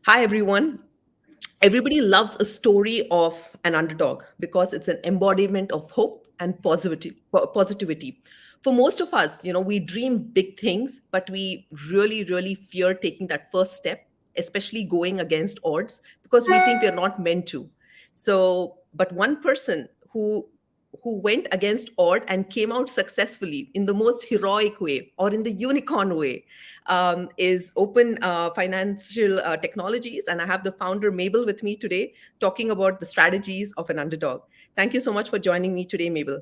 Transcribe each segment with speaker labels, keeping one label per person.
Speaker 1: Hi, everyone. Everybody loves a story of an underdog because it's an embodiment of hope and positivity. For most of us, we dream big things, but we really, really fear taking that first step, especially going against odds because we think we're not meant to. But one person who went against odd and came out successfully in the most heroic way or in the unicorn way is Open Financial Technologies. And I have the founder, Mabel, with me today talking about the strategies of an underdog. Thank you so much for joining me today, Mabel.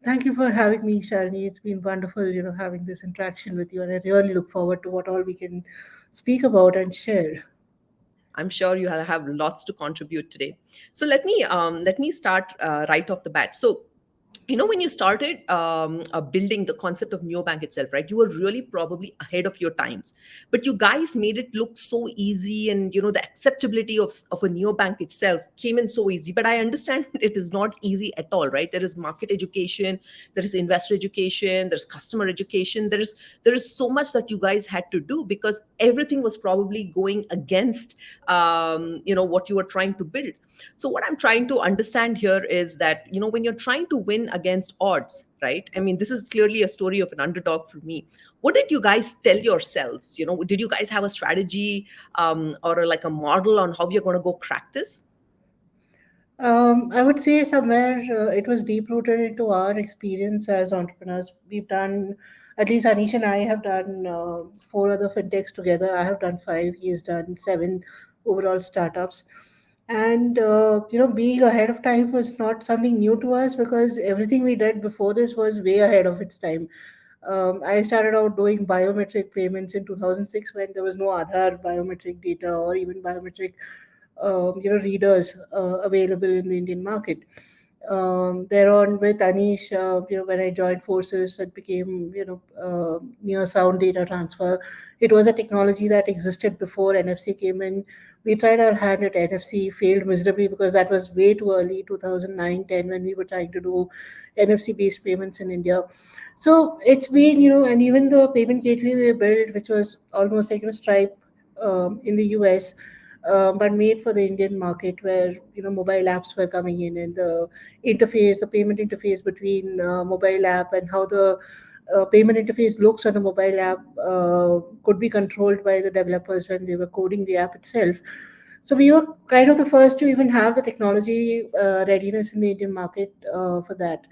Speaker 2: Thank you for having me, Shalini. It's been wonderful, having this interaction with you, and I really look forward to what all we can speak about and share.
Speaker 1: I'm sure you have lots to contribute today. So let me start right off the bat. So when you started building the concept of neobank itself, right, you were really probably ahead of your times, but you guys made it look so easy, and the acceptability of a neobank itself came in so easy. But I understand it is not easy at all, right? There is market education, there is investor education, there's customer education, there is so much that you guys had to do because everything was probably going against what you were trying to build. So what I'm trying to understand here is that, when you're trying to win against odds, right? I mean, this is clearly a story of an underdog for me. What did you guys tell yourselves? Did you guys have a strategy or like a model on how you're going to go crack this?
Speaker 2: I would say somewhere it was deep rooted into our experience as entrepreneurs. We've done, at least Anish and I have done four other fintechs together. I have done five. He has done seven overall startups. And being ahead of time was not something new to us because everything we did before this was way ahead of its time. I started out doing biometric payments in 2006 when there was no Aadhaar biometric data or even biometric readers available in the Indian market. Thereon with Anish, when I joined forces, it became near sound data transfer. It was a technology that existed before NFC came in. We tried our hand at NFC, failed miserably because that was way too early, 2009-10, when we were trying to do NFC based payments in India. So it's been, and even the payment gateway we built, which was almost like Stripe in the US, but made for the Indian market, where mobile apps were coming in, and the payment interface between mobile app and how the payment interface looks on a mobile app could be controlled by the developers when they were coding the app itself. So we were kind of the first to even have the technology readiness in the Indian market for that.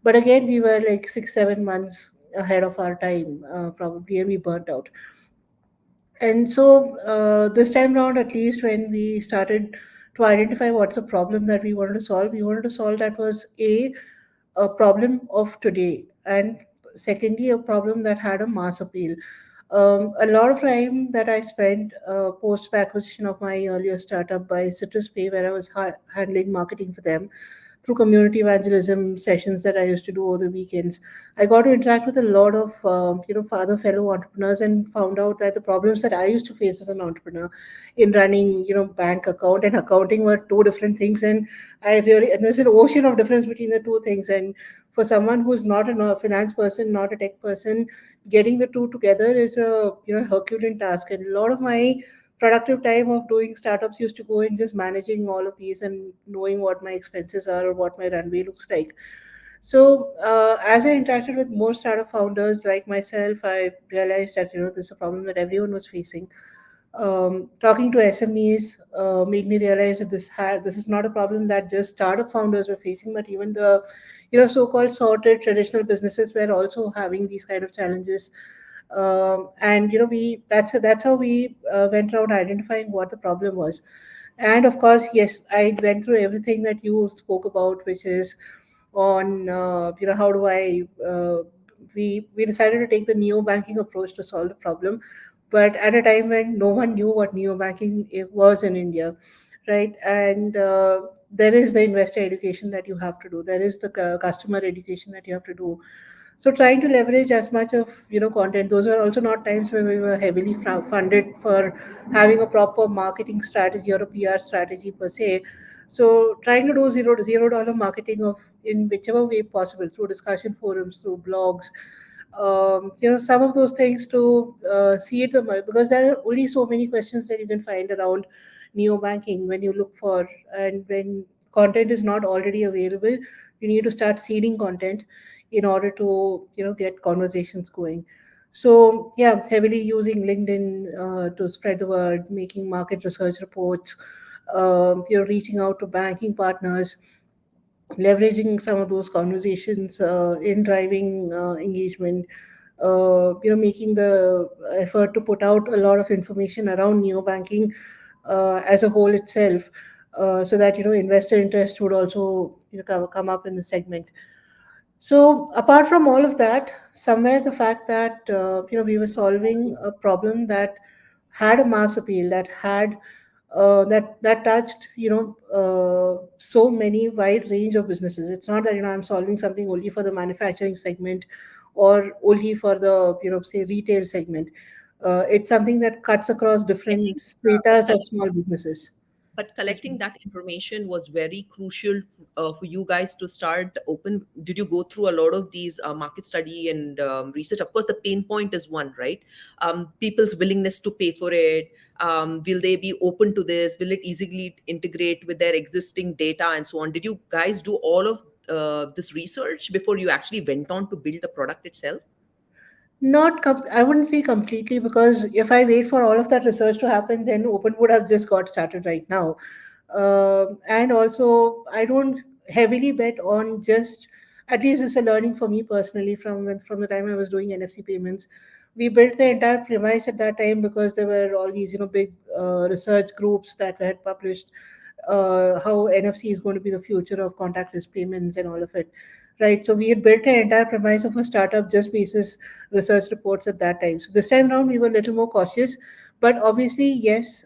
Speaker 2: But again, we were like 6 7 months ahead of our time, probably, and we burnt out. And so this time around, at least when we started to identify what's the problem that we wanted to solve that was a problem of today, and secondly, a problem that had a mass appeal. A lot of time that I spent post the acquisition of my earlier startup by Citrus Pay, where I was handling marketing for them through community evangelism sessions that I used to do over the weekends. I got to interact with a lot of other fellow entrepreneurs and found out that the problems that I used to face as an entrepreneur in running bank account and accounting were two different things. And and there's an ocean of difference between the two things. And for someone who's not a finance person, not a tech person, getting the two together is a Herculean task. And a lot of my productive time of doing startups used to go in just managing all of these and knowing what my expenses are or what my runway looks like. So as I interacted with more startup founders like myself, I realized that this is a problem that everyone was facing. Talking to SMEs made me realize that this is not a problem that just startup founders were facing, but even the so-called sorted traditional businesses were also having these kind of challenges. And we that's how we went around identifying what the problem was. And of course, yes, I went through everything that you spoke about, which is on how do I we decided to take the neo banking approach to solve the problem, but at a time when no one knew what neo banking was in India, right? And there is the investor education that you have to do. There is the customer education that you have to do. So trying to leverage as much of content. Those were also not times where we were heavily funded for having a proper marketing strategy or a PR strategy per se. So trying to do $0 marketing of in whichever way possible, through discussion forums, through blogs, some of those things to see it because there are only so many questions that you can find around neo banking when you look for, and when content is not already available, you need to start seeding content in order to get conversations going. So yeah, heavily using LinkedIn to spread the word, making market research reports, reaching out to banking partners, leveraging some of those conversations in driving engagement, making the effort to put out a lot of information around neobanking as a whole itself, so that investor interest would also come up in the segment. So apart from all of that, somewhere the fact that we were solving a problem that had a mass appeal, that had that touched so many wide range of businesses. It's not that I'm solving something only for the manufacturing segment or only for the say retail segment. It's something that cuts across
Speaker 1: I think
Speaker 2: different
Speaker 1: but
Speaker 2: stratas of small businesses as well.
Speaker 1: collecting that information was very crucial for you guys to start open. Did you go through a lot of these market study and research? Of course, the pain point is one, right? People's willingness to pay for it. Will they be open to this? Will it easily integrate with their existing data and so on? Did you guys do all of this research before you actually went on to build the product itself?
Speaker 2: I wouldn't say completely, because if I wait for all of that research to happen, then Open would have just got started right now. And also, I don't heavily bet on just, at least it's a learning for me personally from the time I was doing NFC payments. We built the entire premise at that time because there were all these big research groups that had published how NFC is going to be the future of contactless payments and all of it. Right. So we had built an entire premise of a startup just basis research reports at that time. So this time around we were a little more cautious, but obviously yes,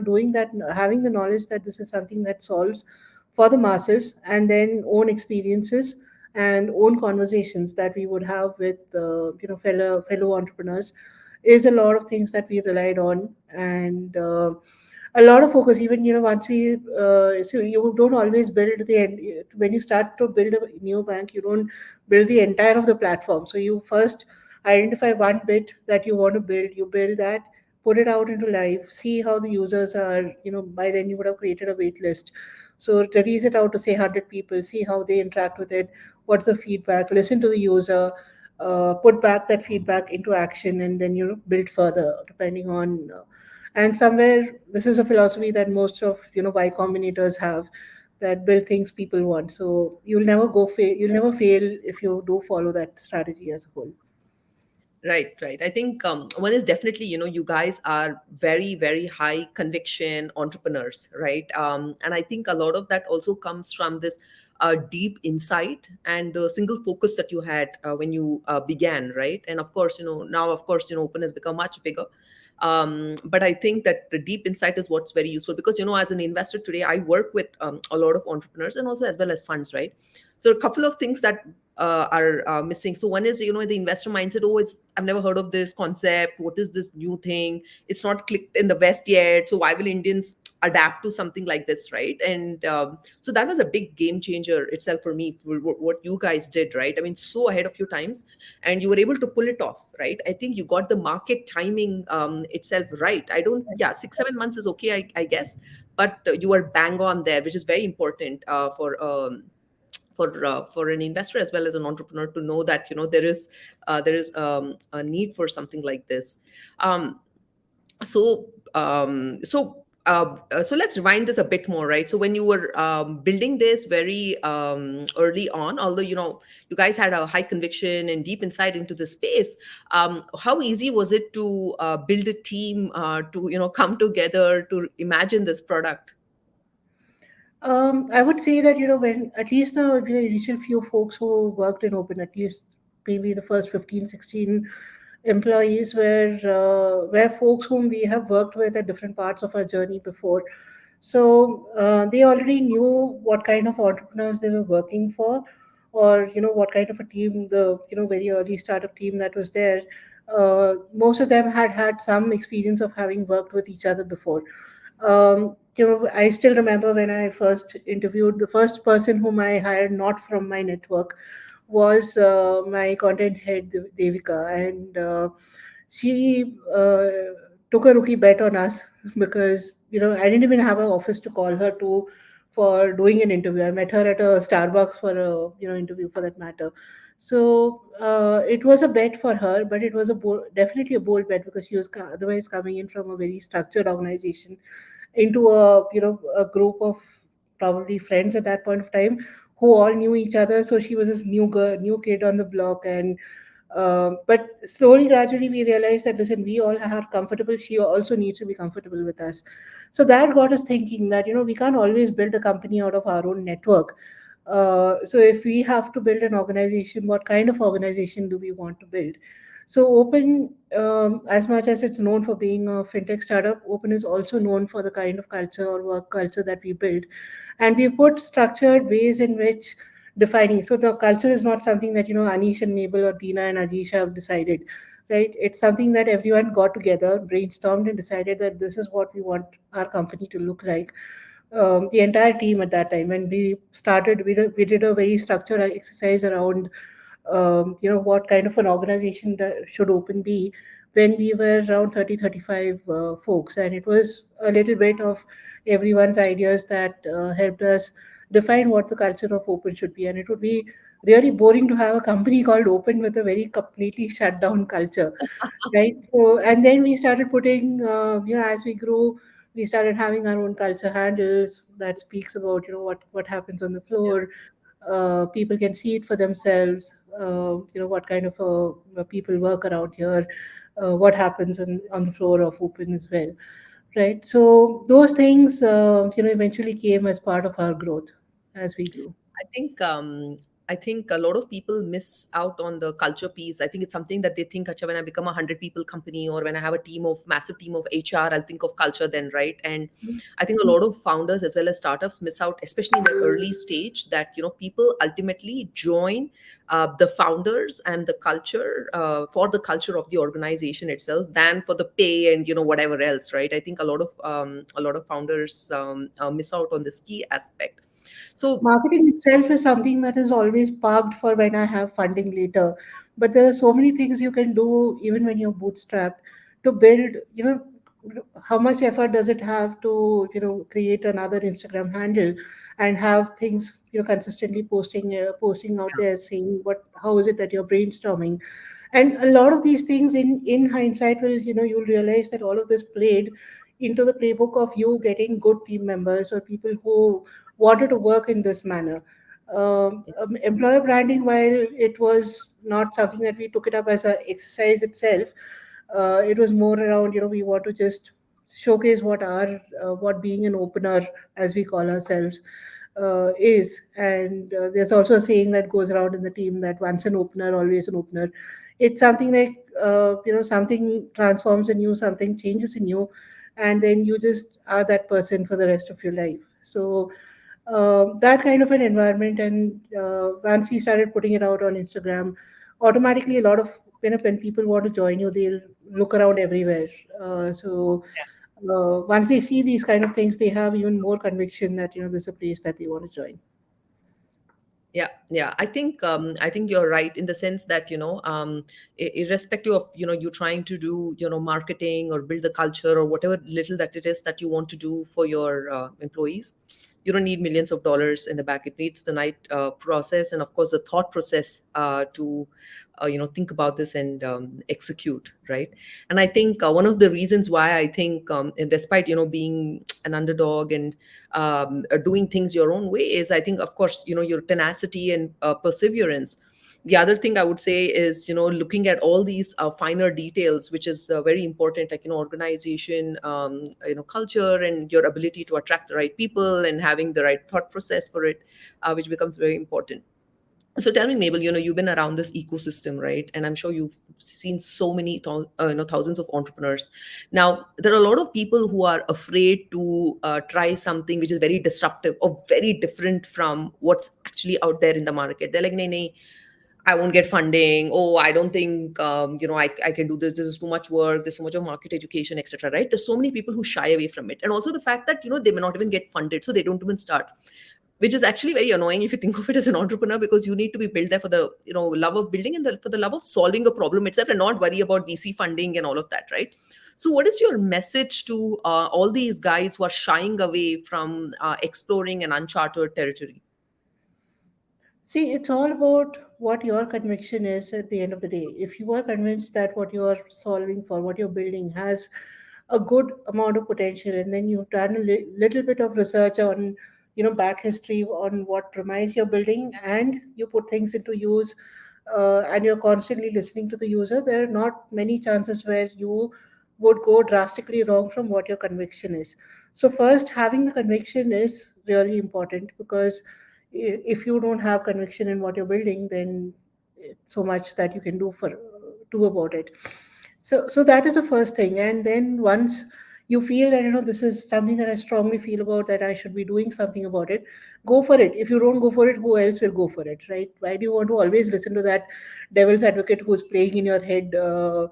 Speaker 2: doing that, having the knowledge that this is something that solves for the masses, and then own experiences and own conversations that we would have with fellow entrepreneurs is a lot of things that we relied on. And a lot of focus, even once we so you don't always build when you start to build a new bank, you don't build the entire of the platform. So you first identify one bit that you want to build, you build that, put it out into life, see how the users are. By then you would have created a wait list, so release it out to say 100 people, see how they interact with it, what's the feedback, listen to the user, put back that feedback into action, and then build further depending on and somewhere this is a philosophy that most of Y combinators have, that build things people want. So you'll never fail if you do follow that strategy as a whole.
Speaker 1: Right, right. I think one is definitely, you guys are very, very high conviction entrepreneurs, right? And I think a lot of that also comes from this deep insight and the single focus that you had when you began, right? And of course, now, of course, Open has become much bigger. But I think that the deep insight is what's very useful because, as an investor today, I work with a lot of entrepreneurs and also as well as funds, right? So a couple of things that are missing. So one is, the investor mindset. Oh, I've never heard of this concept. What is this new thing? It's not clicked in the West yet. So why will Indians adapt to something like this, right? And so that was a big game changer itself for me. For what you guys did, right? I mean, so ahead of your times, and you were able to pull it off, right? I think you got the market timing itself right. I don't, yeah, 6 7 months is okay, I guess, but you were bang on there, which is very important for an investor as well as an entrepreneur to know that there is a need for something like this. Um, so so let's rewind this a bit more, right? So when you were building this very early on, although you guys had a high conviction and deep insight into the space, how easy was it to build a team to come together to imagine this product?
Speaker 2: I would say that when at least the initial few folks who worked in Open, at least maybe the first 15, 16 employees were folks whom we have worked with at different parts of our journey before. So they already knew what kind of entrepreneurs they were working for, or what kind of a team, the very early startup team that was there. Most of them had had some experience of having worked with each other before. I still remember when I first interviewed, the first person whom I hired, not from my network, was my content head, Devika, and she took a rookie bet on us because I didn't even have an office to call her to for doing an interview. I met her at a Starbucks for a interview for that matter. So it was a bet for her, but it was definitely a bold bet because she was otherwise coming in from a very structured organization into a group of probably friends at that point of time who all knew each other. So she was this new girl, new kid on the block, and but slowly, gradually, we realized that listen, we all are comfortable. She also needs to be comfortable with us. So that got us thinking that we can't always build a company out of our own network. So if we have to build an organization, what kind of organization do we want to build? So Open, as much as it's known for being a fintech startup, Open is also known for the kind of culture or work culture that we build, and we put structured ways in which defining. So the culture is not something that Anish and Mabel or Dina and Ajish have decided, right? It's something that everyone got together, brainstormed, and decided that this is what we want our company to look like. The entire team at that time, and we did a very structured exercise around what kind of an organization that should Open be when we were around 30 35 folks, and it was a little bit of everyone's ideas that helped us define what the culture of Open should be. And it would be really boring to have a company called Open with a very completely shut down culture, right? So, and then we started putting, as we grew, we started having our own culture handles that speaks about, what happens on the floor. People can see it for themselves. What kind of people work around here, what happens on the floor of Open as well, right? So those things, eventually came as part of our growth as we grew.
Speaker 1: I think I think a lot of people miss out on the culture piece. I think it's something that they think, Acha, when I become 100 people company or when I have a massive team of HR, I'll think of culture then, right? And I think a lot of founders as well as startups miss out, especially in the early stage, that people ultimately join the founders and the culture for the culture of the organization itself than for the pay and whatever else, right? I think a lot of founders miss out on this key aspect. So
Speaker 2: Marketing itself is something that is always parked for when I have funding later. But there are so many things you can do even when you're bootstrapped to build, how much effort does it have to, create another Instagram handle and have things, consistently posting out there saying how is it that you're brainstorming. And a lot of these things in hindsight you'll realize that all of this played into the playbook of you getting good team members or people who wanted to work in this manner. Employer branding, while it was not something that we took it up as an exercise itself, it was more around we want to just showcase what being an opener, as we call ourselves, is. And there's also a saying that goes around in the team that once an opener, always an opener. It's something like something transforms in you, something changes in you, and then you just are that person for the rest of your life. So that kind of an environment, and once we started putting it out on Instagram, automatically a lot of when people want to join you, they'll look around everywhere. So once they see these kind of things, they have even more conviction that there's a place that they want to join.
Speaker 1: yeah, yeah. I think you're right in the sense that irrespective of you trying to do marketing or build the culture or whatever little that it is that you want to do for your employees, you don't need millions of dollars in the back. It needs the right process and of course the thought process to think about this and execute, right? And I think one of the reasons why I think and despite being an underdog and doing things your own way is, I think, of course, your tenacity and perseverance. The other thing I would say is looking at all these finer details, which is very important, like organization, culture, and your ability to attract the right people and having the right thought process for it, which becomes very important. So tell me, Mabel, you've been around this ecosystem, right? And I'm sure you've seen so many thousands of entrepreneurs. Now there are a lot of people who are afraid to try something which is very disruptive or very different from what's actually out there in the market. They're like, nay, nay, I won't get funding. Oh, I don't think I can do this. This is too much work. There's so much of market education, etc. Right? There's so many people who shy away from it, and also the fact that they may not even get funded, so they don't even start. which is actually very annoying if you think of it as an entrepreneur, because you need to be built there for the love of building and for the love of solving a problem itself, and not worry about VC funding and all of that, right? So what is your message to all these guys who are shying away from exploring an uncharted territory?
Speaker 2: See, it's all about what your conviction is at the end of the day. If you are convinced that what you are solving for, what you're building, has a good amount of potential, and then you've done a little bit of research on, back history on what premise you're building, and you put things into use, and you're constantly listening to the user, there are not many chances where you would go drastically wrong from what your conviction is. So first, having the conviction is really important, because if you don't have conviction in what you're building, then it's so much that you can do about it. So that is the first thing. And then once you feel that, this is something that I strongly feel about, that I should be doing something about it, go for it. If you don't go for it, who else will go for it, right? Why do you want to always listen to that devil's advocate who's playing in your head? Uh,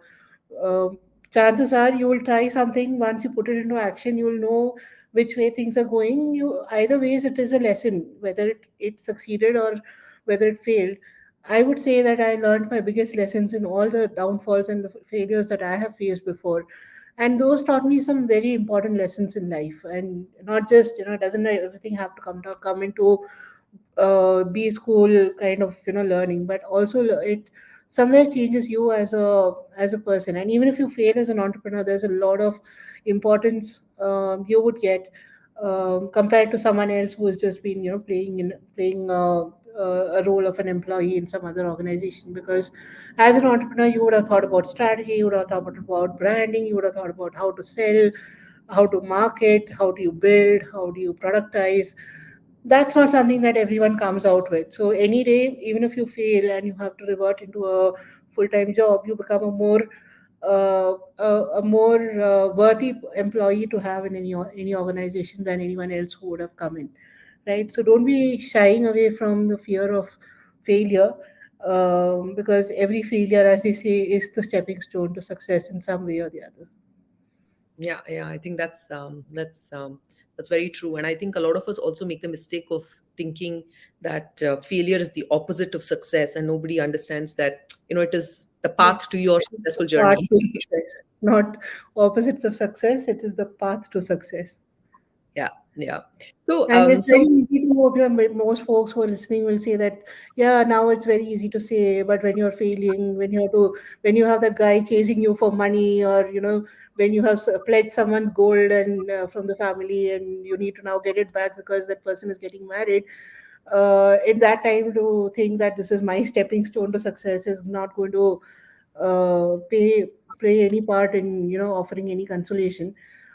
Speaker 2: Chances are you will try something. Once you put it into action, you will know which way things are going. You either ways, it is a lesson, whether it succeeded or whether it failed. I would say that I learned my biggest lessons in all the downfalls and the failures that I have faced before. And those taught me some very important lessons in life. And not just, doesn't everything have to come into B school kind of, learning, but also it somewhere changes you as a person. And even if you fail as an entrepreneur, there's a lot of importance you would get compared to someone else who has just been, playing a role of an employee in some other organization. Because as an entrepreneur, you would have thought about strategy, you would have thought about branding, you would have thought about how to sell, how to market, how do you build, how do you productize. That's not something that everyone comes out with. So any day, even if you fail and you have to revert into a full-time job, you become a more worthy employee to have in any organization than anyone else who would have come in, right? So don't be shying away from the fear of failure, because every failure, as they say, is the stepping stone to success in some way or the other.
Speaker 1: Yeah, yeah, I think that's very true, and I think a lot of us also make the mistake of thinking that failure is the opposite of success, and nobody understands that it is the
Speaker 2: No,
Speaker 1: path to your
Speaker 2: it's the
Speaker 1: successful
Speaker 2: path
Speaker 1: journey.
Speaker 2: to success, not opposites of success. It is the path to success.
Speaker 1: Yeah, yeah. So,
Speaker 2: And it's very
Speaker 1: so
Speaker 2: easy to, most folks who are listening will say that, yeah, now it's very easy to say, but when you're failing, when you have that guy chasing you for money, or, when you have pledged someone's gold and from the family, and you need to now get it back because that person is getting married, in that time, to think that this is my stepping stone to success is not going to play any part in, offering any consolation.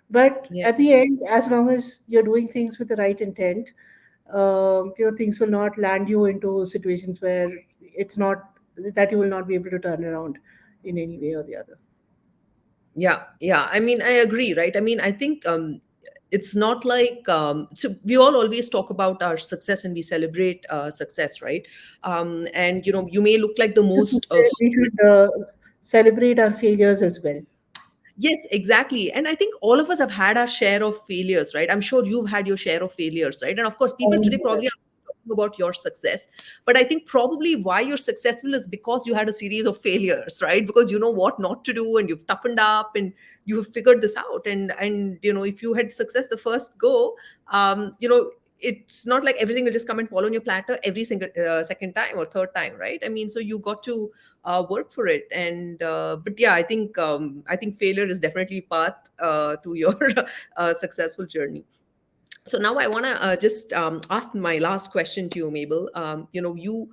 Speaker 2: But
Speaker 1: yeah,
Speaker 2: at the end, as long as you're doing things with the right intent, things will not land you into situations where it's not that you will not be able to turn around in any way or the other.
Speaker 1: yeah, yeah. I mean, I agree, right? I mean, I think it's not like so we all always talk about our success and we celebrate success, right? And you may look like the most
Speaker 2: We should celebrate our failures as well.
Speaker 1: Yes, exactly. And I think all of us have had our share of failures, right? I'm sure you've had your share of failures, right? And of course, people
Speaker 2: And
Speaker 1: today probably are talking about your success. But I think probably why you're successful is because you had a series of failures, right? Because you know what not to do and you've toughened up and you have figured this out. And if you had success the first go, it's not like everything will just come and fall on your platter every single second time or third time, right? I mean, so you got to work for it. And but yeah, I think failure is definitely path to your successful journey. So now I want to just ask my last question to you, Mabel. You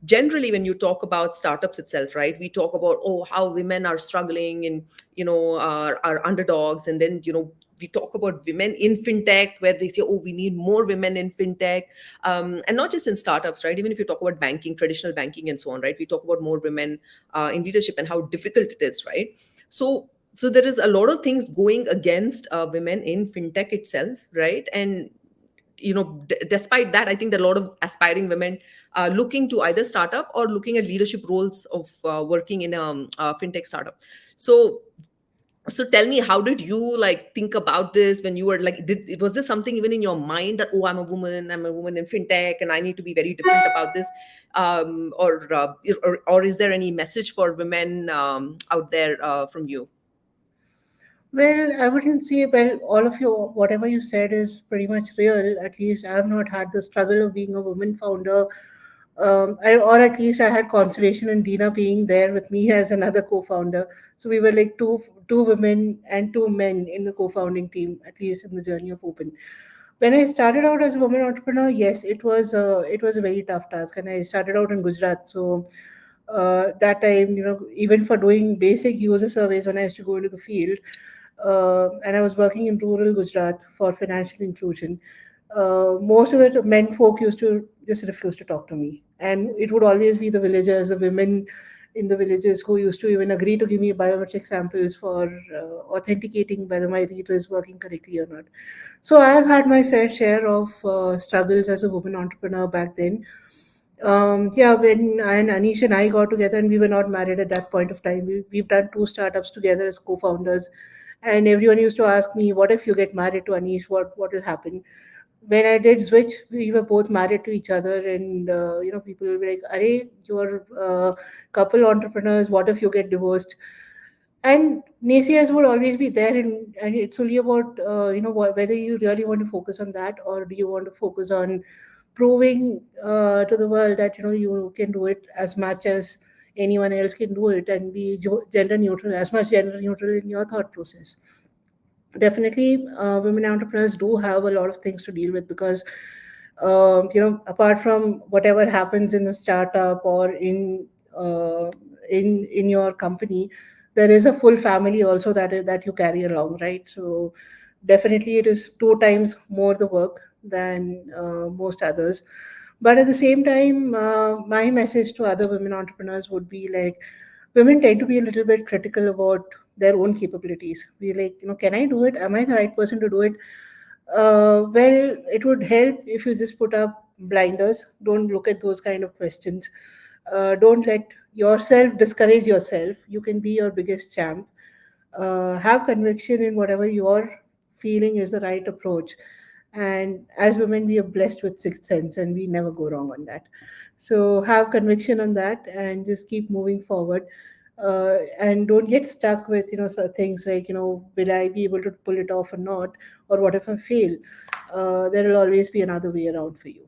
Speaker 1: generally, when you talk about startups itself, right, we talk about, oh, how women are struggling and are underdogs, and then we talk about women in fintech, where they say, oh, we need more women in fintech, and not just in startups, right? Even if you talk about banking, traditional banking, and so on, right, we talk about more women in leadership and how difficult it is, right? So there is a lot of things going against women in fintech itself, right? And despite that, I think there are a lot of aspiring women looking to either startup or looking at leadership roles of working in a fintech startup. So So tell me, how did you like think about this when you were like, did was this something even in your mind that, oh, I'm a woman in fintech and I need to be very different about this, or is there any message for women out there from you?
Speaker 2: Well, I wouldn't say, well, all of you, whatever you said is pretty much real. At least I have not had the struggle of being a woman founder. Or at least I had consolation in Dina being there with me as another co-founder. So we were like two women and two men in the co-founding team, at least in the journey of Open. When I started out as a woman entrepreneur, yes, it was a very tough task, and I started out in Gujarat. So that time, even for doing basic user surveys when I used to go into the field, and I was working in rural Gujarat for financial inclusion. Most of the men folk used to just refuse to talk to me, and it would always be the villagers, the women in the villages who used to even agree to give me biometric samples for authenticating whether my reader is working correctly or not. So I have had my fair share of struggles as a woman entrepreneur back then. Yeah, when I and Anish and I got together, and we were not married at that point of time. We've done two startups together as co-founders, and everyone used to ask me, "What if you get married to Anish? What will happen?" When I did switch, we were both married to each other, and people will be like, "Arey, you're couple entrepreneurs. What if you get divorced?" And naysayers would always be there, and it's only about whether you really want to focus on that, or do you want to focus on proving to the world that you can do it as much as anyone else can do it, and be gender neutral, as much gender neutral in your thought process. Definitely, women entrepreneurs do have a lot of things to deal with, because apart from whatever happens in the startup or in your company, there is a full family also that you carry along, right? So definitely it is two times more the work than most others. But at the same time, my message to other women entrepreneurs would be like, women tend to be a little bit critical about their own capabilities. We like, can I do it? Am I the right person to do it? Well, it would help if you just put up blinders. Don't look at those kind of questions. Don't let yourself discourage yourself. You can be your biggest champ. Have conviction in whatever you're feeling is the right approach. And as women, we are blessed with sixth sense, and we never go wrong on that. So have conviction on that, and just keep moving forward. And don't get stuck with things like, will I be able to pull it off or not, or what if I fail? There will always be another way around for you.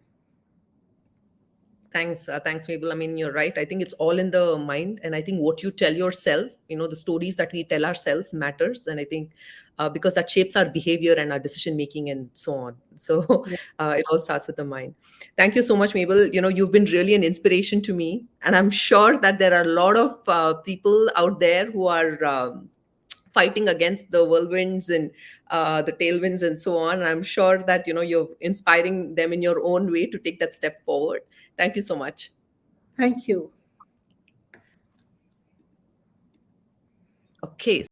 Speaker 1: Thanks, Mabel. I mean, you're right. I think it's all in the mind, and I think what you tell yourself, the stories that we tell ourselves matters, and I think because that shapes our behavior and our decision making and so on. So
Speaker 2: Yeah.
Speaker 1: it all starts with the mind. Thank you so much, Mabel. You've been really an inspiration to me, and I'm sure that there are a lot of people out there who are fighting against the whirlwinds and the tailwinds and so on. And I'm sure that you're inspiring them in your own way to take that step forward. Thank you so much.
Speaker 2: Thank you.
Speaker 1: Okay.